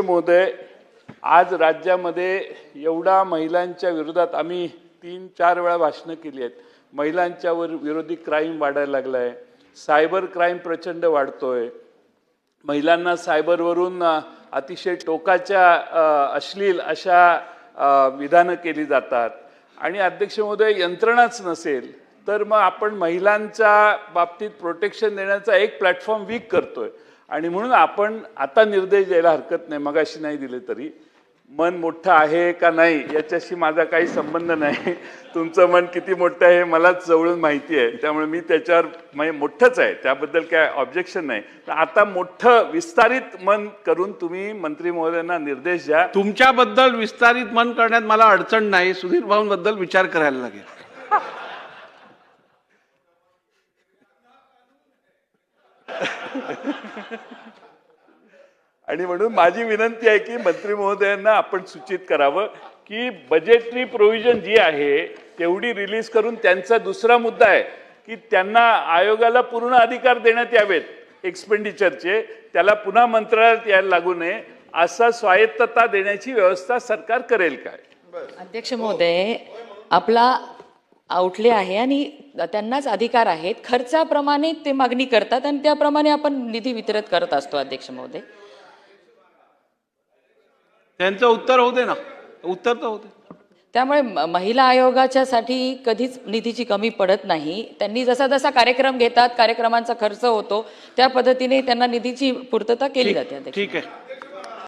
महोदय, आज राज्यामध्ये एवढा महिलांच्या विरोधात आम्ही 3-4 वेळा भाषणं केली आहेत. महिलांच्या विरोधी क्राईम वाढायला लागलाय, सायबर क्राईम प्रचंड वाढतोय, महिलांना सायबरवरून अतिशय टोकाच्या अश्लील अशा विधानं केली जातात. आणि अध्यक्ष महोदय, यंत्रणाच नसेल तर मग आपण महिलांच्या बाबतीत प्रोटेक्शन देण्याचा एक प्लॅटफॉर्म वीक करतोय. आणि म्हणून आपण आता निर्देश द्यायला हरकत नाही, मगाशी नाही दिले तरी. मन मोठं आहे का नाही याच्याशी माझा काही संबंध नाही. तुमचं मन किती मोठं आहे मलाच जवळून माहिती आहे, त्यामुळे मी त्याच्यावर मोठंच आहे, त्याबद्दल काय ऑब्जेक्शन नाही. आता मोठं विस्तारित मन करून तुम्ही मंत्री महोदयांना निर्देश द्या. तुमच्याबद्दल विस्तारित मन करण्यात मला अडचण नाही, सुधीर भाऊंबद्दल विचार करायला लागेल. आणि म्हणून माझी विनंती आहे की मंत्री महोदयांना आपण सूचित करावं की बजेटरी प्रोव्हिजन जी आहे तेवढी रिलीज करून, त्यांचा दुसरा मुद्दा आहे की त्यांना आयोगाला पूर्ण अधिकार देण्यात यावेत एक्सपेंडिचरचे, त्याला पुन्हा मंत्रालयात यायला लागू नये, असा स्वायत्तता देण्याची व्यवस्था सरकार करेल काय? अध्यक्ष महोदय, आपला आउटले आहे आणि त्यांनाच अधिकार आहेत, खर्चाप्रमाणे ते मागणी करतात आणि त्याप्रमाणे आपण निधी वितरित करत असतो. अध्यक्ष महोदय, त्यांचं उत्तर होऊ दे ना, उत्तर तर होते. त्यामुळे महिला आयोगाच्या साठी कधीच निधीची कमी पडत नाही. त्यांनी जसा जसा कार्यक्रम घेतात, कार्यक्रमांचा खर्च होतो, त्या पद्धतीने त्यांना निधीची पूर्तता केली जाते. ठीक आहे.